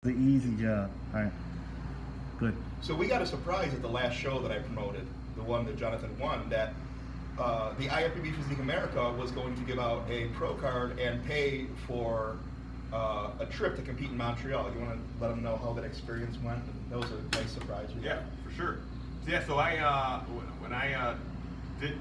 The easy job. All right. Good. So we got a surprise at the last show that I promoted, the one that Jonathan won, that the IFBB Physique America was going to give out a pro card and pay for a trip to compete in Montreal. You want to let them know how that experience went? That was a nice surprise. Yeah, for sure. So yeah, so when I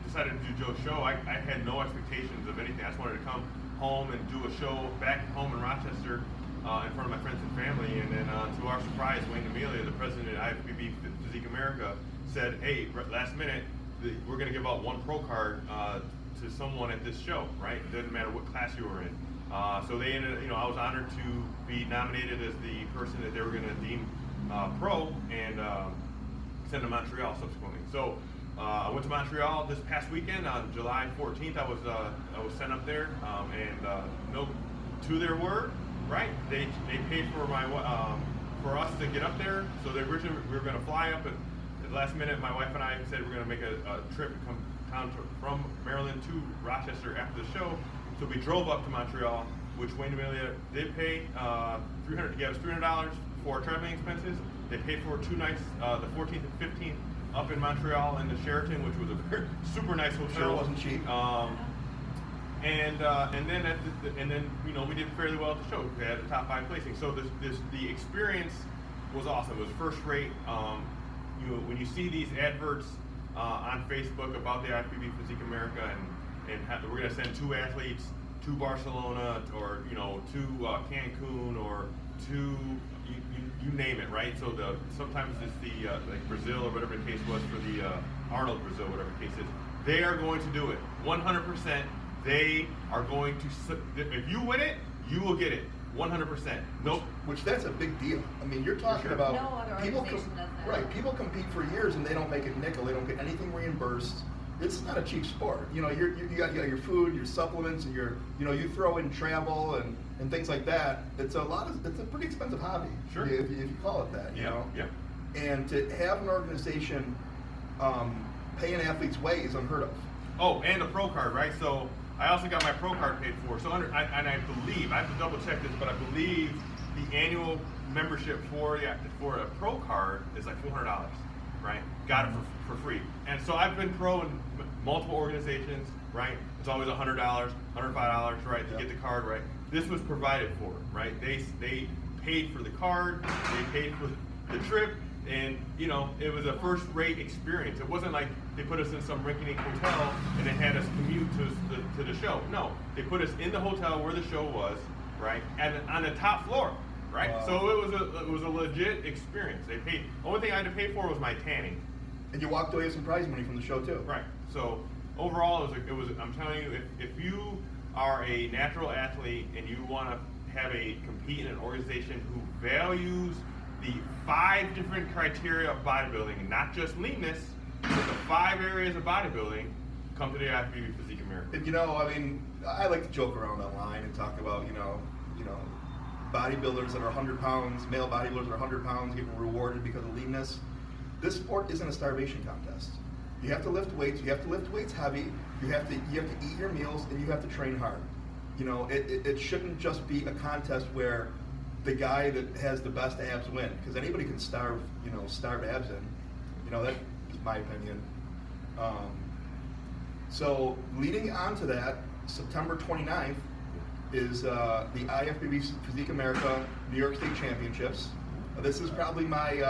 decided to do Joe's show, I had no expectations of anything. I just wanted to come home and do a show back home in Rochester in front of my friends and family. And then to our surprise, Wayne Amelia, the president of IFBB Physique America, said, hey, last minute, we're going to give out one pro card to someone at this show, right? It doesn't matter what class you were in. So they ended, I was honored to be nominated as the person that they were going to deem pro and send to Montreal subsequently. So I went to Montreal this past weekend on July 14th. I was sent up there, and no, to their word, right? They paid for for us to get up there. So they originally we were going to fly up, and at the last minute, my wife and I said we're going to make a trip to come down from Maryland to Rochester after the show. So we drove up to Montreal, which Wayne Amelia did pay $300 for traveling expenses. They paid for 2 nights, the 14th and 15th, up in Montreal in the Sheraton, which was a very, super nice hotel. Sure wasn't cheap. And then we did fairly well at the show. We had a top 5 placing. So the experience was awesome. It was first rate. When you see these adverts on Facebook about the IFBB Physique America and we're going to send 2 athletes to Barcelona or to Cancun or to you name it, right? So sometimes it's the like Brazil or whatever the case was for the Arnold Brazil, whatever the case is. They are going to do it 100%. They are going to. If you win it, you will get it 100%. Nope. Which that's a big deal. I mean, you're talking sure. about No other people organization does that. right. People compete for years and they don't make a nickel. They don't get anything reimbursed. It's not a cheap sport. You got your food, your supplements, and you throw in travel and things like that. It's a pretty expensive hobby. Sure. If you call it that. Yeah. And to have an organization pay an athlete's way is unheard of. Oh, and a pro card, right? So I also got my pro card paid for. So I believe, I have to double check this, but I believe the annual membership for a pro card is like $400, right? Got it for free. And so I've been pro in multiple organizations, right? It's always $100, $105, right, to get the card, right? This was provided for, right? They paid for the card, they paid for the trip, and it was a first-rate experience. It wasn't like they put us in some rinky-dink hotel and they had us commute to the show. No, they put us in the hotel where the show was, right, and on the top floor, right. Wow. So it was a legit experience. They paid. Only thing I had to pay for was my tanning. And you walked away with some prize money from the show too. Right. So overall, it was. I'm telling you, if you are a natural athlete and you want to compete in an organization who values the 5 different criteria of bodybuilding, and not just leanness, but the 5 areas of bodybuilding, come to the IFBB Physique America. And I mean, I like to joke around online and talk about bodybuilders that are 100 pounds, male bodybuilders that are 100 pounds getting rewarded because of leanness. This sport isn't a starvation contest. You have to lift weights. You have to lift weights heavy. You have to eat your meals, and you have to train hard. It shouldn't just be a contest where the guy that has the best abs win, because anybody can starve abs in. That is my opinion. So leading on to that, September 29th is the IFBB Physique America New York State Championships. This is probably my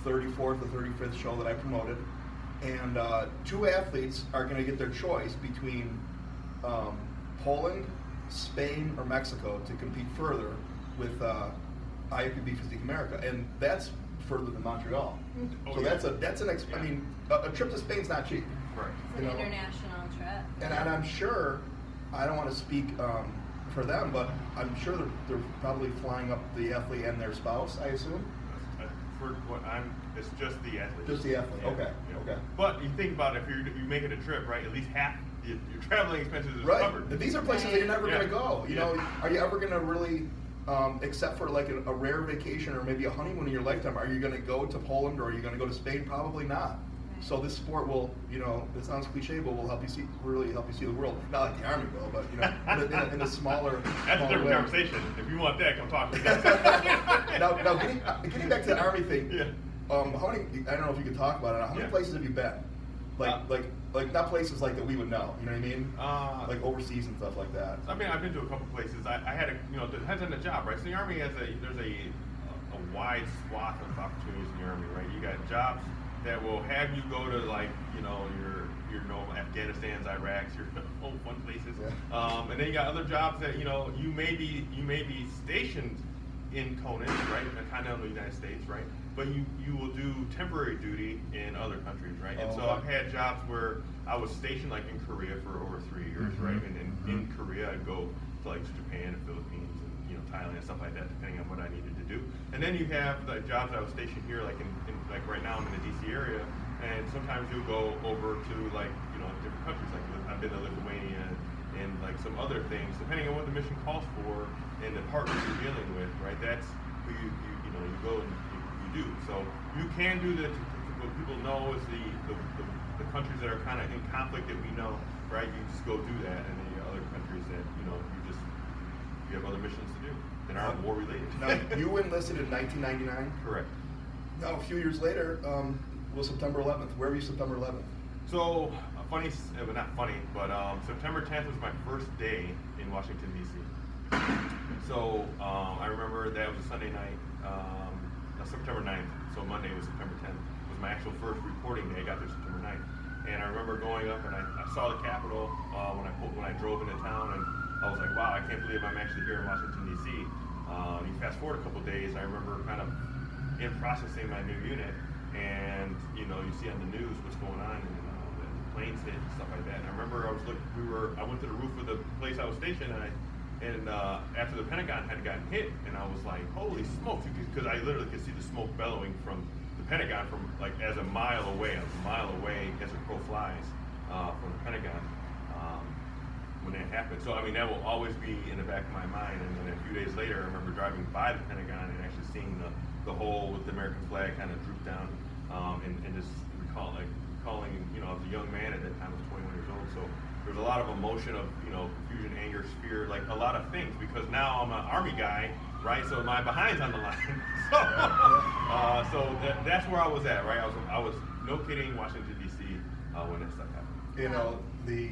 34th or 35th show that I promoted, and 2 athletes are going to get their choice between Poland, Spain, or Mexico to compete further with IFBB Physique America, and that's further than Montreal. Oh, So yeah. I mean, a trip to Spain's not cheap. Right. It's an international trip. And I'm sure, I don't want to speak for them, but I'm sure they're probably flying up the athlete and their spouse, I assume. It's just the athlete. Just the athlete. Yeah. Okay. Yeah. Okay. But you think about it, if you make it a trip, right? At least half your traveling expenses is Right. covered. These are places that you're never Yeah. going to go. Are you ever going to really, except for like a rare vacation or maybe a honeymoon in your lifetime, are you going to go to Poland or are you going to go to Spain? Probably not. So this sport will, you know, it sounds cliche, but will help you see, really help you see the world. Not like the Army will, but you know, in a smaller. That's a smaller different way. conversation. If you want that, come talk to me. now getting back to the Army thing. Yeah. How many? I don't know if you could talk about it. How many Yeah. places have you been? Like not places like that we would know. You know what I mean? Like overseas and stuff like that. I mean, I've been to a couple places. I had a, you know, it depends on the job, right? So the Army has there's a wide swath of opportunities in the Army, right? You got jobs that will have you go to, like, you know, your normal Afghanistan's, Iraq's, your fun places. Yeah. And then you got other jobs that, you know, you may be stationed in Conan, right, in the continental United States, right? But you will do temporary duty in other countries, right? And so I've had jobs where I was stationed, like, in Korea for over 3 years, right? And in Korea, I'd go to, like, Japan and Philippines and, you know, Thailand and stuff like that, depending on what I needed to do. And then you have the jobs I was stationed here, like in like right now I'm in the DC area, and sometimes you'll go over to, like, you know, different countries. Like I've been to Lithuania and like some other things, depending on what the mission calls for and the partners you're dealing with, right? That's who you know, you go and you do. So you can do what people know is the countries that are kind of in conflict that we know, right? You just go do that, and then you got other countries that, you know, you have other missions to do that aren't war related. Now you enlisted in 1999. Correct. Now a few years later, was September 11th. Where were you September 11th? So funny, well, not funny, but September 10th was my first day in Washington D.C. So I remember that was a Sunday night, September 9th. So Monday was September 10th. Was my actual first reporting day. I got there September 9th, and I remember going up and I saw the Capitol when I drove into town, and I was like, wow, I can't believe I'm actually here in Washington D.C. You fast forward a couple days, I remember kind of in processing my new unit, and you know, you see on the news what's going on, and the planes hit and stuff like that. And I remember I went to the roof of the place I was stationed, and after the Pentagon had gotten hit, and I was like, holy smokes, because I literally could see the smoke bellowing from the Pentagon from like as a mile away. I was a mile away as a crow flies from the Pentagon when that happened. So I mean, that will always be in the back of my mind. And then a few days later, I remember driving by the Pentagon and actually seeing the hole with the American flag kind of droop down, and just recalling, you know, I was a young man at that time, I was 21 years old. So there's a lot of emotion of, you know, confusion, anger, fear, like a lot of things, because now I'm an Army guy, right? So my behind's on the line. So that's where I was at, right? I was no kidding, Washington D.C. When that stuff happened. You know, the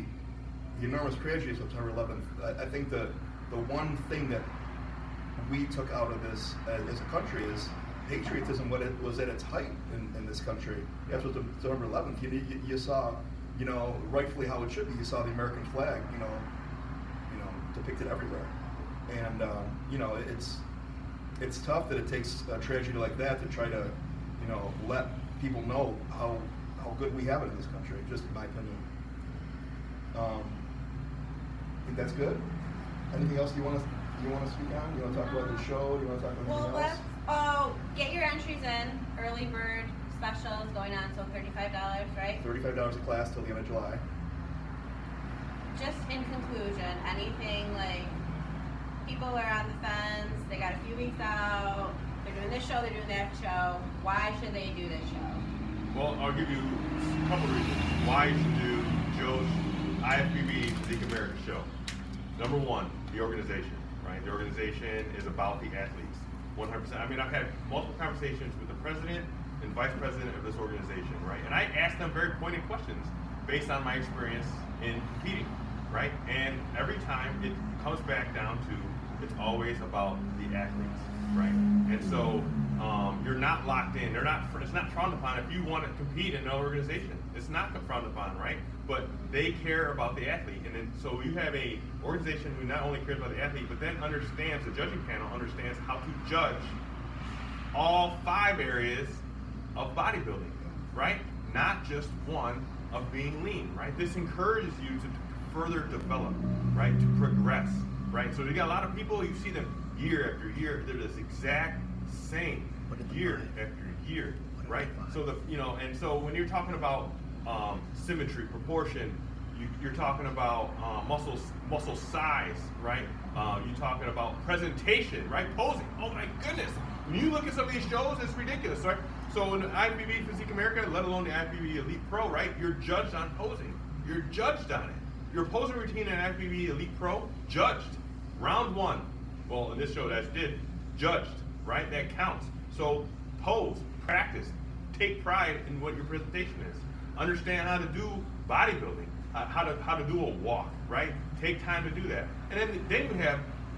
enormous tragedy of September 11th. I think the one thing that we took out of this as a country is patriotism. What it was at its height in this country. That's what September 11th. You saw, you know, rightfully how it should be. You saw the American flag, you know, depicted everywhere. And you know, it's tough that it takes a tragedy like that to try to, you know, let people know how good we have it in this country. Just in my opinion. I think that's good. Anything else you want to speak on? You want to talk about the show? Do you want to talk about anything else? Let's get your entries in. Early bird specials going on, so $35, right? $35 a class till the end of July. Just in conclusion, anything like people are on the fence, they got a few weeks out, they're doing this show, they're doing that show. Why should they do this show? Well, I'll give you a couple reasons why you should do Joe's IFBB Physique America show. Number one, the organization, right? The organization is about the athletes, 100%. I mean, I've had multiple conversations with the president and vice president of this organization, right? And I asked them very pointed questions based on my experience in competing, right? And every time it comes back down to, it's always about the athletes, right? And so you're not locked in. It's not frowned upon if you want to compete in an organization. It's not frowned upon, right? But they care about the athlete. And then so you have a organization who not only cares about the athlete, but then understands, the judging panel understands how to judge all 5 areas of bodybuilding, right? Not just one of being lean, right? This encourages you to further develop, right? To progress, right? So you got a lot of people, you see them year after year, they're this exact same year after year, right? So and so when you're talking about symmetry, proportion, You're talking about muscle size, right? You're talking about presentation, right? Posing. Oh my goodness! When you look at some of these shows, it's ridiculous, right? So in the IFBB Physique America, let alone the IFBB Elite Pro, right? You're judged on posing. You're judged on it. Your posing routine in IFBB Elite Pro, judged. Round 1. Well, in this show, that's judged, right? That counts. So pose, practice, take pride in what your presentation is. Understand how to do bodybuilding, how to do a walk, right? Take time to do that. And then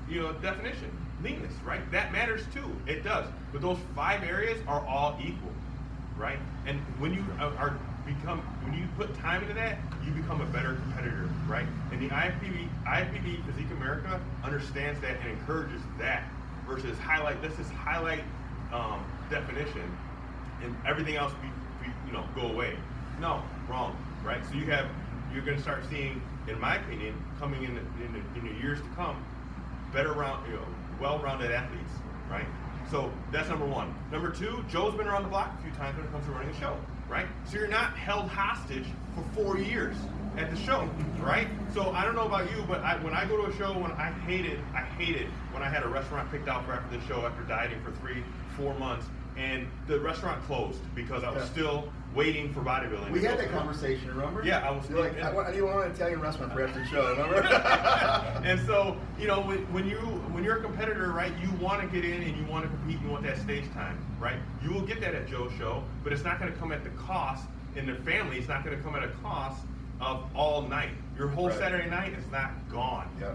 you have, definition, leanness, right? That matters too. It does. But those 5 areas are all equal, right? And when you when you put time into that, you become a better competitor, right? And the IFBB Physique America understands that and encourages that versus highlight definition and everything else go away. No, wrong, right? So you're going to start seeing, in my opinion, coming in the years to come, well-rounded athletes, right? So that's number 1. Number 2, Joe's been around the block a few times when it comes to running a show, right? So you're not held hostage for 4 years at the show, right? So I don't know about you, but when I go to a show, I hated when I had a restaurant picked out for after the show after dieting for 3-4 months, and the restaurant closed because I was still waiting for bodybuilding. We had that conversation, remember? Yeah, I was You're like, I need an Italian restaurant for after the show, remember? And so, when you're a competitor, right, you want to get in and you want to compete, you want that stage time, right? You will get that at Joe's show, but it's not going to come at the cost, in their family, it's not going to come at a cost of all night. Your whole Saturday night is not gone. Yeah.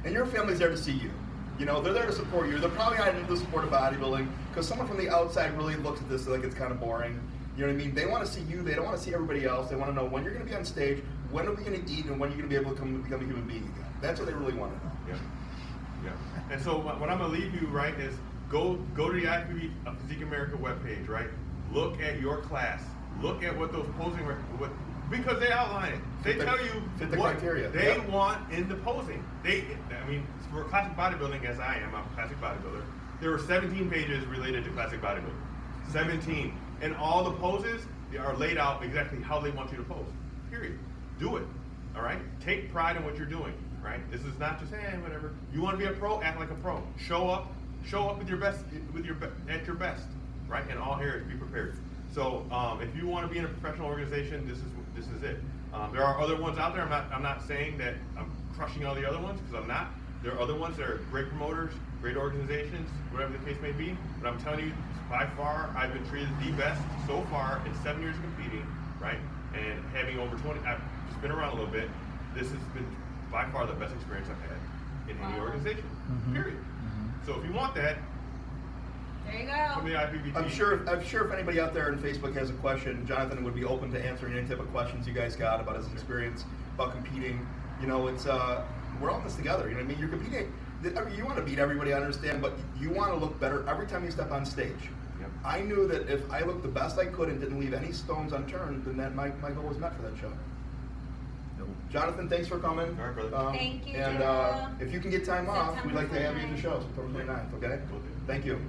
And your family's there to see you. They're there to support you. They're probably not into the sport of bodybuilding because someone from the outside really looks at this like it's kind of boring. You know what I mean? They want to see you. They don't want to see everybody else. They want to know when you're going to be on stage, when are we going to eat, and when you're going to be able to become a human being again. That's what they really want to know. Yeah. And so what I'm going to leave you, right, is go to the IFBB Physique America webpage, right? Look at your class. Look at what those posing, because they outline it. They tell you what criteria. They want in the posing. For classic bodybuilding, as I'm a classic bodybuilder, there were 17 pages related to classic bodybuilding. 17. And all the poses are laid out exactly how they want you to pose. Period. Do it. All right? Take pride in what you're doing. Right? This is not just, whatever. You want to be a pro? Act like a pro. Show up with your best, at your best. Right? In all areas, be prepared. So if you want to be in a professional organization, this is it. There are other ones out there. I'm not saying that I'm crushing all the other ones because I'm not. There are other ones that are great promoters, great organizations, whatever the case may be. But I'm telling you, by far, I've been treated the best so far in 7 years of competing, right? And having over 20, I've just been around a little bit. This has been by far the best experience I've had in any organization, period. So if you want that, there you go. come to the IFBB. I'm sure if anybody out there on Facebook has a question, Jonathan would be open to answering any type of questions you guys got about his experience, about competing. It's we're all in this together. You know what I mean? You're competing. You want to beat everybody, I understand, but you want to look better every time you step on stage. Yep. I knew that if I looked the best I could and didn't leave any stones unturned, then that my goal was met for that show. Jonathan, thanks for coming. All right, brother. Thank you, And Joe. if you can get time off, we'd like to have you at the September show, September 29th, okay? Will do. Thank you.